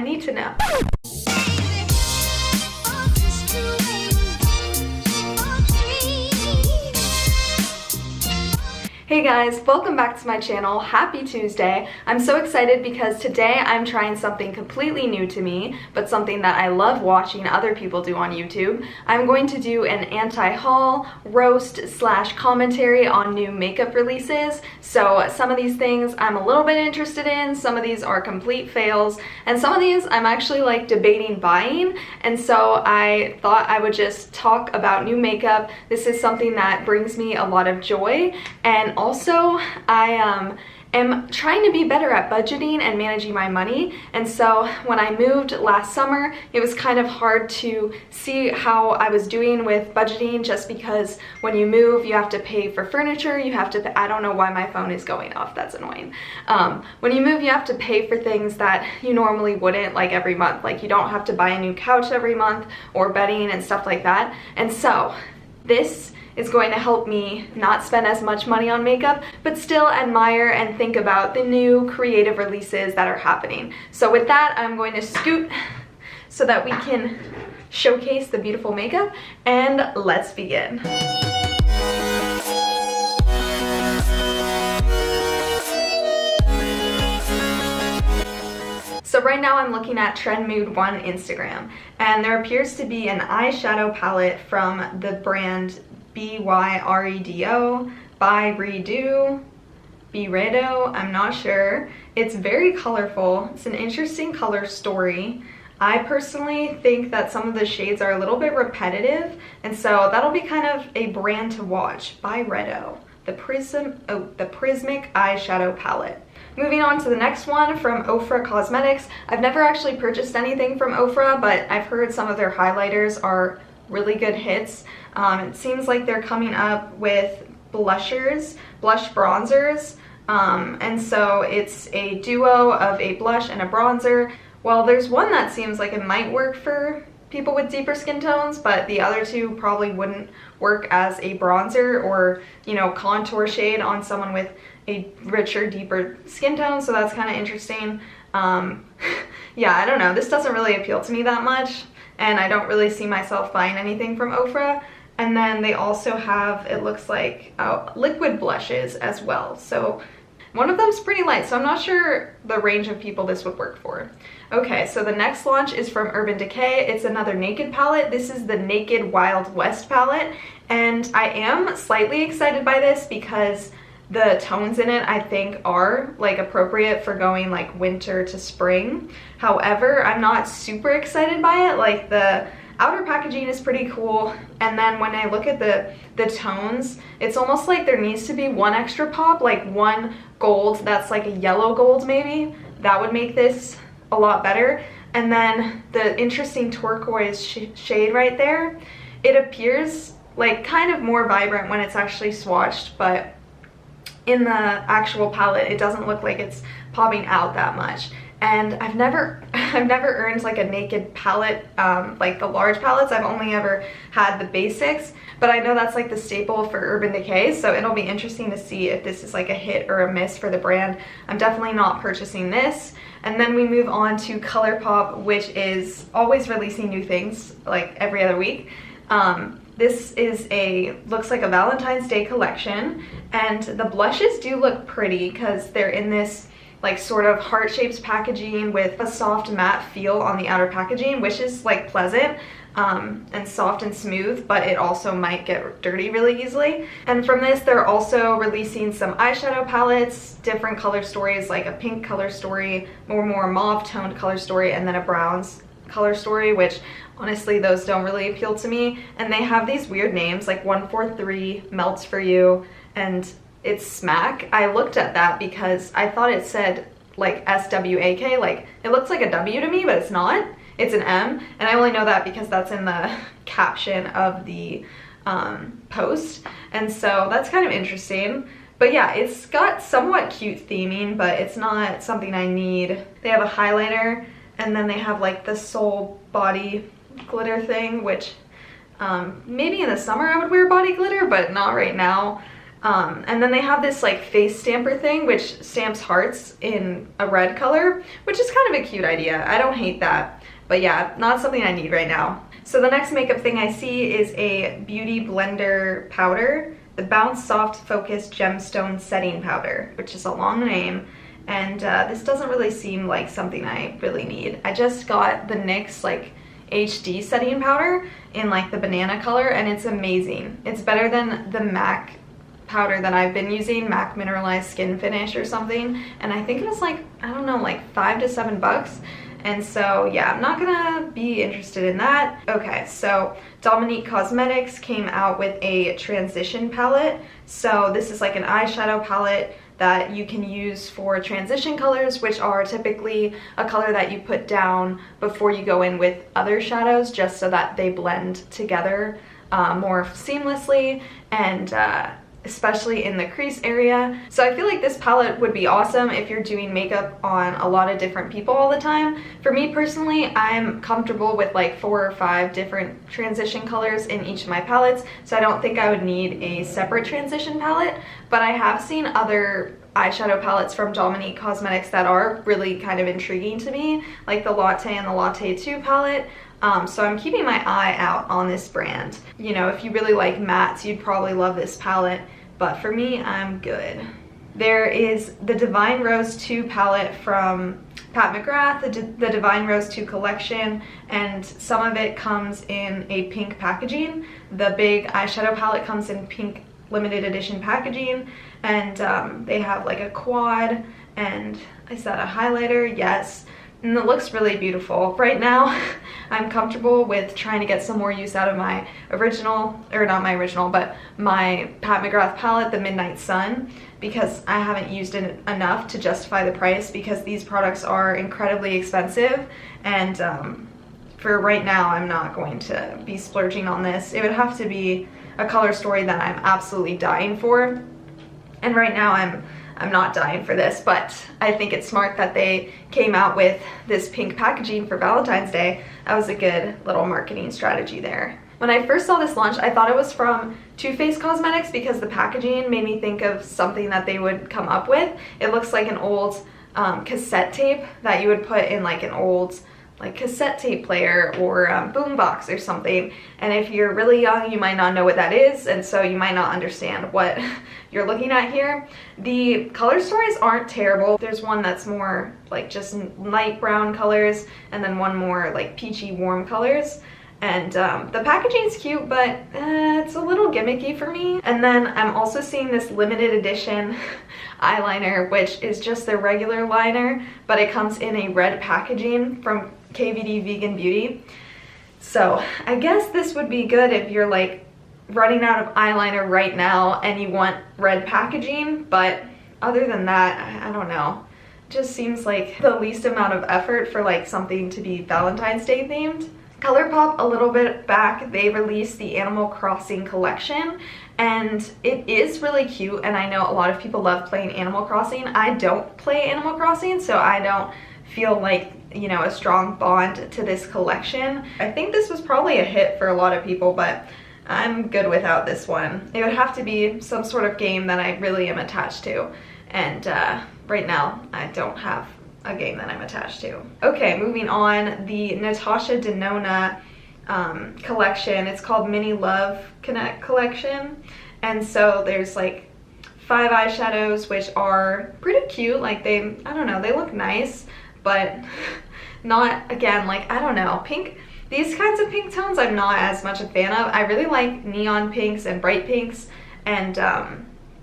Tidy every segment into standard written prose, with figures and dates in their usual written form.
I need to know. Hey guys, welcome back to my channel. Happy Tuesday. I'm so excited because today I'm trying something completely new to me, but something that I love watching other people do on YouTube. I'm going to do an anti-haul, roast / commentary on new makeup releases. So some of these things I'm a little bit interested in, some of these are complete fails, and some of these I'm actually like debating buying. And so I thought I would just talk about new makeup. This is something that brings me a lot of joy, and also I am trying to be better at budgeting and managing my money. And so when I moved last summer, it was kind of hard to see how I was doing with budgeting, just because when you move, you have to pay for furniture, you have to, I don't know why my phone is going off, that's annoying. When you move, you have to pay for things that you normally wouldn't, like every month. Like you don't have to buy a new couch every month or bedding and stuff like that. And so this is going to help me not spend as much money on makeup, but still admire and think about the new creative releases that are happening. So with that, I'm going to scoot so that we can showcase the beautiful makeup, and let's begin. So right now I'm looking at Trend Mood 1 Instagram, and there appears to be an eyeshadow palette from the brand BYREDO, Byredo, I'm not sure. It's very colorful. It's an interesting color story. I personally think that some of the shades are a little bit repetitive, and so that'll be kind of a brand to watch. Byredo, the Prismic Eyeshadow Palette. Moving on to the next one from Ofra Cosmetics. I've never actually purchased anything from Ofra, but I've heard some of their highlighters are really good hits. It seems like they're coming up with blushers, blush bronzers, and so it's a duo of a blush and a bronzer. Well, there's one that seems like it might work for people with deeper skin tones, but the other two probably wouldn't work as a bronzer or, you know, contour shade on someone with a richer, deeper skin tone, so that's kind of interesting. Yeah, I don't know, this doesn't really appeal to me that much, and I don't really see myself buying anything from Ofra. And then they also have, it looks like, liquid blushes as well. So one of them's pretty light, so I'm not sure the range of people this would work for. Okay, so the next launch is from Urban Decay. It's another Naked palette. This is the Naked Wild West palette, and I am slightly excited by this because the tones in it I think are like appropriate for going like winter to spring. However, I'm not super excited by it. Like the outer packaging is pretty cool, and then when I look at the tones, it's almost like there needs to be one extra pop, like one gold that's like a yellow gold maybe. That would make this a lot better. And then the interesting turquoise shade right there, it appears like kind of more vibrant when it's actually swatched, but in the actual palette it doesn't look like it's popping out that much. And I've never earned like a Naked palette, like the large palettes. I've only ever had the basics, but I know that's like the staple for Urban Decay, so it'll be interesting to see if this is like a hit or a miss for the brand. I'm definitely not purchasing this. And then we move on to Colourpop, which is always releasing new things like every other week. This is looks like a Valentine's Day collection, and the blushes do look pretty because they're in this like sort of heart-shaped packaging with a soft matte feel on the outer packaging, which is like pleasant and soft and smooth, but it also might get dirty really easily. And from this, they're also releasing some eyeshadow palettes, different color stories, like a pink color story, more mauve toned color story, and then a browns color story, which honestly those don't really appeal to me. And they have these weird names like 143 Melts For You, and it's Smack. I looked at that because I thought it said like SWAK, like it looks like a W to me, but it's not. It's an M, and I only know that because that's in the caption of the post, and so that's kind of interesting. But yeah, it's got somewhat cute theming, but it's not something I need. They have a highlighter, and then they have like the Soul Body glitter thing, which maybe in the summer I would wear body glitter, but not right now. And then they have this like face stamper thing which stamps hearts in a red color, which is kind of a cute idea. I don't hate that, but yeah, not something I need right now. So the next makeup thing I see is a Beauty Blender powder, the Bounce Soft Focus Gemstone Setting Powder, which is a long name, and this doesn't really seem like something I really need. I just got the NYX like HD setting powder in like the banana color, and it's amazing. It's better than the MAC powder that I've been using, MAC Mineralized Skin Finish or something, and I think it was like, I don't know, like $5 to $7. And so yeah, I'm not gonna be interested in that. Okay, so Dominique Cosmetics came out with a transition palette. So this is like an eyeshadow palette that you can use for transition colors, which are typically a color that you put down before you go in with other shadows, just so that they blend together more seamlessly, and especially in the crease area. So I feel like this palette would be awesome if you're doing makeup on a lot of different people all the time. For me personally, I'm comfortable with like 4 or 5 different transition colors in each of my palettes, so I don't think I would need a separate transition palette, but I have seen other eyeshadow palettes from Dominique Cosmetics that are really kind of intriguing to me, like the Latte and the Latte 2 palette. So I'm keeping my eye out on this brand. You know, if you really like mattes, you'd probably love this palette, but for me, I'm good. There is the Divine Rose 2 palette from Pat McGrath, the Divine Rose 2 collection, and some of it comes in a pink packaging. The big eyeshadow palette comes in pink limited edition packaging, and they have like a quad, and is that a highlighter? Yes. And it looks really beautiful. Right now, I'm comfortable with trying to get some more use out of my original, or not my original, but my Pat McGrath palette, the Midnight Sun, because I haven't used it enough to justify the price, because these products are incredibly expensive, and for right now, I'm not going to be splurging on this. It would have to be a color story that I'm absolutely dying for, and right now I'm not dying for this, but I think it's smart that they came out with this pink packaging for Valentine's Day. That was a good little marketing strategy there. When I first saw this launch, I thought it was from Too Faced Cosmetics because the packaging made me think of something that they would come up with. It looks like an old cassette tape that you would put in like an old like cassette tape player or boombox or something, and if you're really young you might not know what that is, and so you might not understand what you're looking at here. The color stories aren't terrible. There's one that's more like just light brown colors, and then one more like peachy warm colors, and the packaging's cute, but it's a little gimmicky for me. And then I'm also seeing this limited edition eyeliner, which is just their regular liner, but it comes in a red packaging from KVD Vegan Beauty. So I guess this would be good if you're like running out of eyeliner right now and you want red packaging, but other than that, I don't know. It just seems like the least amount of effort for like something to be Valentine's Day themed. Colourpop, a little bit back, they released the Animal Crossing collection, and it is really cute, and I know a lot of people love playing Animal Crossing. I don't play Animal Crossing, so I don't feel like, you know, a strong bond to this collection. I think this was probably a hit for a lot of people, but I'm good without this one. It would have to be some sort of game that I really am attached to, and right now I don't have a game that I'm attached to. Okay, moving on, the Natasha Denona collection. It's called Mini Love Connect collection, and so there's like 5 eyeshadows, which are pretty cute. Like they, I don't know, they look nice, but not, again, like, I don't know, pink, these kinds of pink tones I'm not as much a fan of. I really like neon pinks and bright pinks, and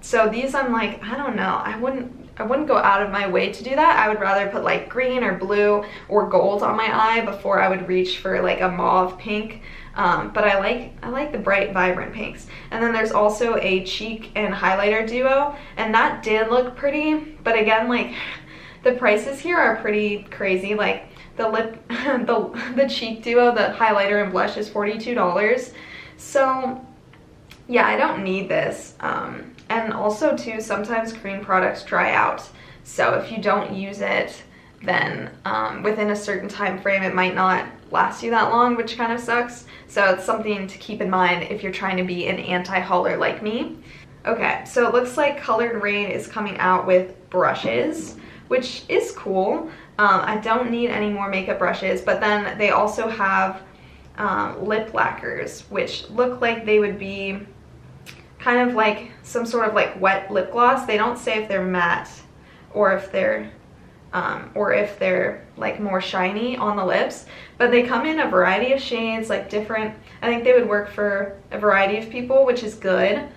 so these I'm like, I don't know, I wouldn't go out of my way to do that. I would rather put like green or blue or gold on my eye before I would reach for like a mauve pink. But I like the bright, vibrant pinks. And then there's also a cheek and highlighter duo, and that did look pretty, but again, like, the prices here are pretty crazy. Like the lip, the cheek duo, the highlighter and blush is $42. So yeah, I don't need this. And also too, sometimes cream products dry out. So if you don't use it, then within a certain time frame, it might not last you that long, which kind of sucks. So it's something to keep in mind if you're trying to be an anti-hauler like me. Okay, so it looks like Colored Rain is coming out with brushes, which is cool. I don't need any more makeup brushes, but then they also have lip lacquers, which look like they would be kind of like some sort of like wet lip gloss. They don't say if they're matte or if they're like more shiny on the lips, but they come in a variety of shades, like different. I think they would work for a variety of people, which is good.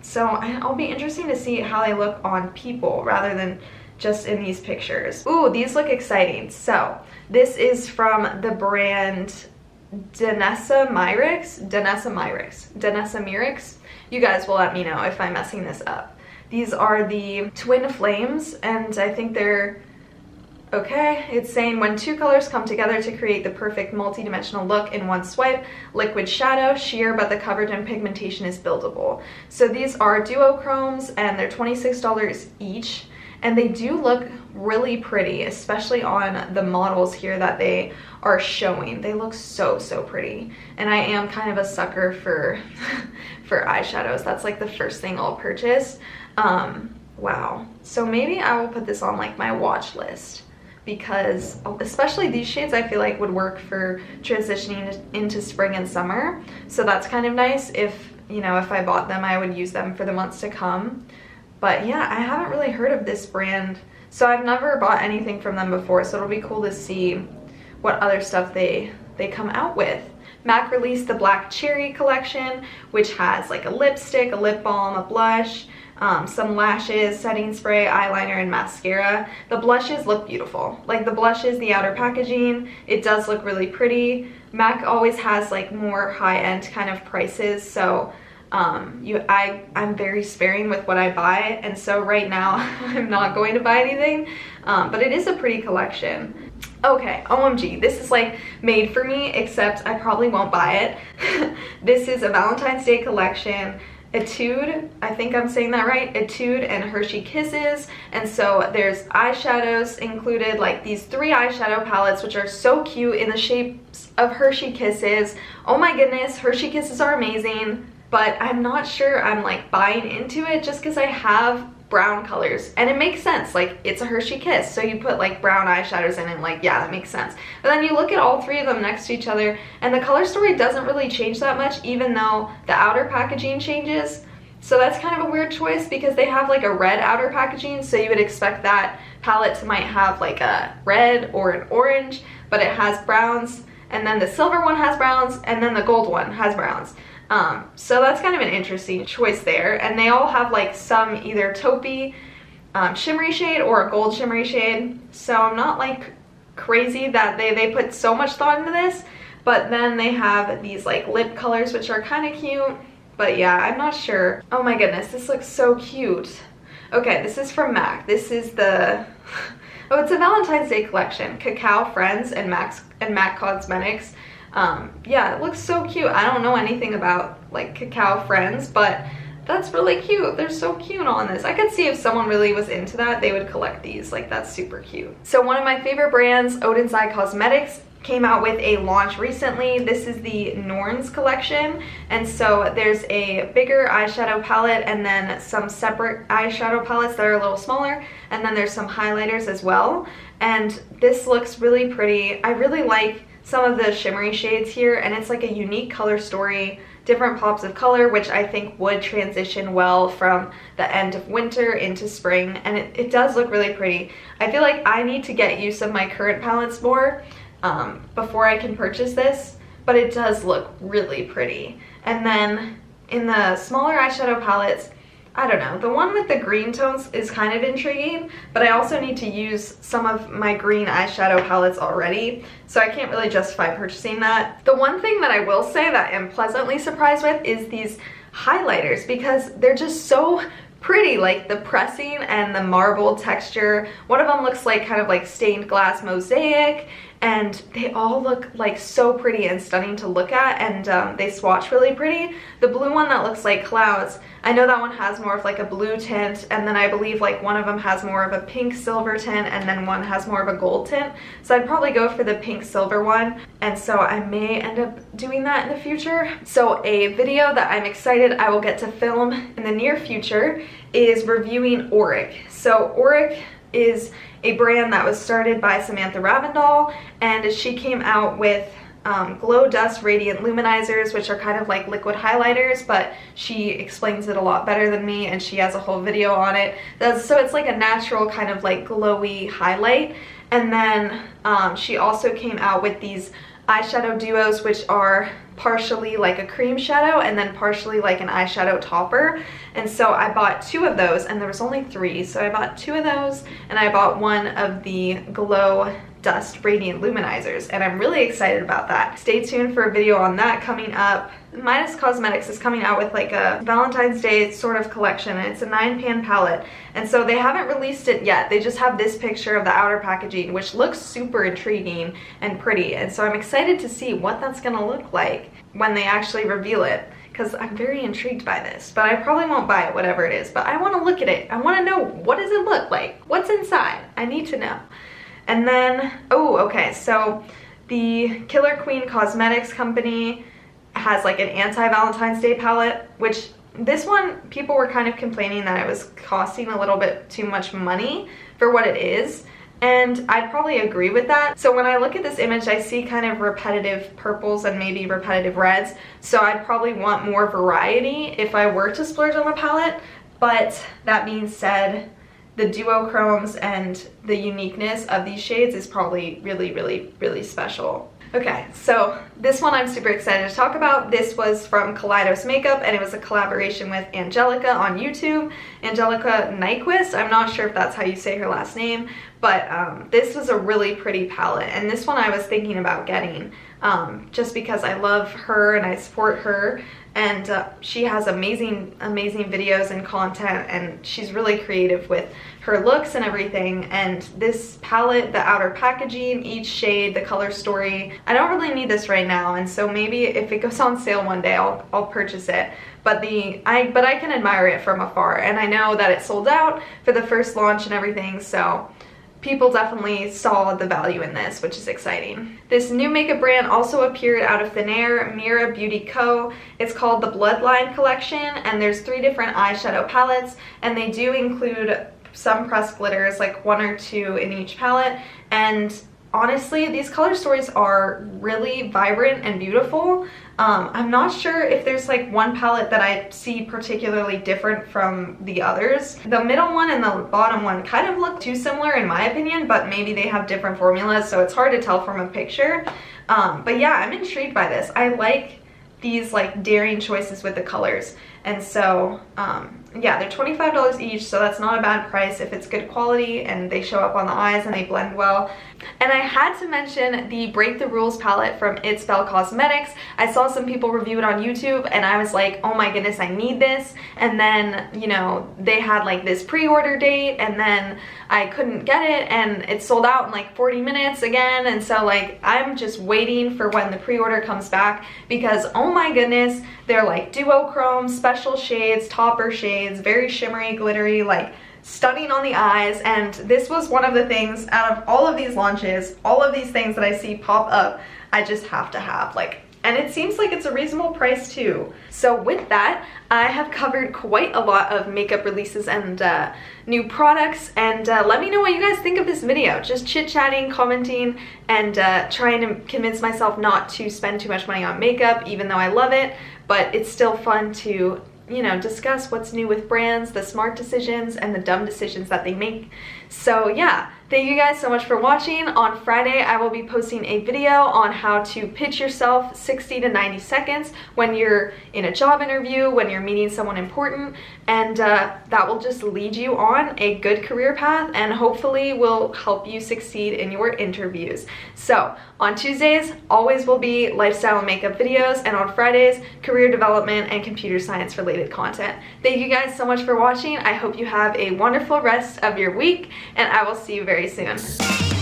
So I'll be interested to see how they look on people rather than just in these pictures. Ooh, these look exciting. So this is from the brand Danessa Myricks. You guys will let me know if I'm messing this up. These are the Twin Flames, and I think they're okay. It's saying when two colors come together to create the perfect multi-dimensional look in one swipe, liquid shadow, sheer, but the coverage and pigmentation is buildable. So these are duochromes, and they're $26 each, and they do look really pretty, especially on the models here that they are showing. They look so pretty, and I am kind of a sucker for for eyeshadows. That's like the first thing I'll purchase. Wow, so maybe I will put this on like my watch list, because especially these shades I feel like would work for transitioning into spring and summer. So that's kind of nice. If, you know, if I bought them, I would use them for the months to come. But yeah, I haven't really heard of this brand, so I've never bought anything from them before, so it'll be cool to see what other stuff they come out with. MAC released the Black Cherry collection, which has like a lipstick, a lip balm, a blush, some lashes, setting spray, eyeliner, and mascara. The blushes look beautiful. Like the blushes, the outer packaging, it does look really pretty. MAC always has like more high-end kind of prices, so I'm very sparing with what I buy, and so right now I'm not going to buy anything, but it is a pretty collection. Okay, OMG, this is like made for me, except I probably won't buy it. This is a Valentine's Day collection. Etude, I think I'm saying that right, Etude and Hershey Kisses, and so there's eyeshadows included, like these 3 eyeshadow palettes, which are so cute in the shapes of Hershey Kisses. Oh my goodness, Hershey Kisses are amazing, but I'm not sure I'm like buying into it just because I have brown colors, and it makes sense. Like, it's a Hershey Kiss, so you put like brown eyeshadows in, and like, yeah, that makes sense. But then you look at all 3 of them next to each other, and the color story doesn't really change that much, even though the outer packaging changes. So that's kind of a weird choice, because they have like a red outer packaging, so you would expect that palette to might have like a red or an orange, but it has browns, and then the silver one has browns, and then the gold one has browns. So that's kind of an interesting choice there, and they all have like some either taupey shimmery shade or a gold shimmery shade, so I'm not like crazy that they put so much thought into this. But then they have these like lip colors, which are kind of cute, but yeah, I'm not sure. Oh my goodness, this looks so cute. Okay, this is from MAC. This is the oh, it's a Valentine's Day collection, Cacao Friends and MAC Cosmetics. Yeah, it looks so cute. I don't know anything about like Cacao Friends, but that's really cute. They're so cute on this. I could see if someone really was into that, they would collect these. Like, that's super cute. So one of my favorite brands, Odens Cosmetics, came out with a launch recently. This is the Norns collection, and so there's a bigger eyeshadow palette and then some separate eyeshadow palettes that are a little smaller, and then there's some highlighters as well. And this looks really pretty. I really like some of the shimmery shades here, and it's like a unique color story, different pops of color, which I think would transition well from the end of winter into spring, and it does look really pretty. I feel like I need to get use of my current palettes more before I can purchase this, but it does look really pretty. And then in the smaller eyeshadow palettes, I don't know, the one with the green tones is kind of intriguing, but I also need to use some of my green eyeshadow palettes already, so I can't really justify purchasing that. The one thing that I will say that I'm pleasantly surprised with is these highlighters, because they're just so pretty, like the pressing and the marble texture. One of them looks like kind of like stained glass mosaic, and they all look like so pretty and stunning to look at, and they swatch really pretty. The blue one that looks like clouds, I know that one has more of like a blue tint, and then I believe like one of them has more of a pink silver tint, and then one has more of a gold tint. So I'd probably go for the pink silver one, and so I may end up doing that in the future. So a video that I'm excited I will get to film in the near future is reviewing Auric. So Auric is a brand that was started by Samantha Ravindal, and she came out with Glow Dust Radiant Luminizers, which are kind of like liquid highlighters, but she explains it a lot better than me, and she has a whole video on it. So it's like a natural kind of like glowy highlight. And then she also came out with these eyeshadow duos, which are partially like a cream shadow and then partially like an eyeshadow topper. And so I bought 2 of those, and there was only 3, so I bought 2 of those, and I bought 1 of the Glow Dust Radiant Luminizers, and I'm really excited about that. Stay tuned for a video on that coming up. Midas Cosmetics is coming out with like a Valentine's Day sort of collection, and it's a 9-pan palette, and so they haven't released it yet. They just have this picture of the outer packaging, which looks super intriguing and pretty, and so I'm excited to see what that's gonna look like when they actually reveal it, because I'm very intrigued by this. But I probably won't buy it, whatever it is, but I want to look at it. I want to know, what does it look like? What's inside? I need to know. And then, oh, okay, so the Killer Queen Cosmetics company has like an anti-Valentine's Day palette, which this one, people were kind of complaining that it was costing a little bit too much money for what it is, and I'd probably agree with that. So when I look at this image, I see kind of repetitive purples and maybe repetitive reds, so I'd probably want more variety if I were to splurge on a palette. But that being said, the duochromes and the uniqueness of these shades is probably really, really, really special. Okay, so this one I'm super excited to talk about. This was from Kaleidos Makeup, and it was a collaboration with Angelica on YouTube. Angelica Nyquist, I'm not sure if that's how you say her last name, but this was a really pretty palette, and this one I was thinking about getting just because I love her and I support her, and she has amazing videos and content, and she's really creative with her looks and everything. And this palette, the outer packaging, each shade, the color story, I don't really need this right now, and so maybe if it goes on sale one day I'll purchase it. But I can admire it from afar, and I know that it sold out for the first launch and everything, so people definitely saw the value in this, which is exciting. This new makeup brand also appeared out of thin air, Mira Beauty Co. It's called the Bloodline Collection, and there's 3 different eyeshadow palettes, and they do include some pressed glitters, like 1 or 2 in each palette. And honestly, these color stories are really vibrant and beautiful. I'm not sure if there's like one palette that I see particularly different from the others. The middle one and the bottom one kind of look too similar in my opinion, but maybe they have different formulas, so it's hard to tell from a picture. But yeah, I'm intrigued by this. I like these like daring choices with the colors, and so yeah, they're $25 each, so that's not a bad price if it's good quality and they show up on the eyes and they blend well. And I had to mention the Break the Rules palette from It's Belle Cosmetics. I saw some people review it on YouTube, and I was like, oh my goodness, I need this. And then, you know, they had like this pre-order date, and then I couldn't get it, and it sold out in like 40 minutes again. And so like, I'm just waiting for when the pre-order comes back, because oh my goodness, they're like duochrome, special shades, topper shades, very shimmery, glittery, like stunning on the eyes. And this was one of the things out of all of these launches, all of these things that I see pop up, I just have to have, like, and it seems like it's a reasonable price too. So with that, I have covered quite a lot of makeup releases and new products, and let me know what you guys think of this video. Just chit-chatting, commenting, and trying to convince myself not to spend too much money on makeup, even though I love it, but it's still fun to, you know, discuss what's new with brands, the smart decisions and the dumb decisions that they make. So yeah, thank you guys so much for watching. On Friday, I will be posting a video on how to pitch yourself 60 to 90 seconds when you're in a job interview, when you're meeting someone important, and that will just lead you on a good career path and hopefully will help you succeed in your interviews. So on Tuesdays, always will be lifestyle and makeup videos, and on Fridays, career development and computer science related content. Thank you guys so much for watching. I hope you have a wonderful rest of your week, and I will see you very soon.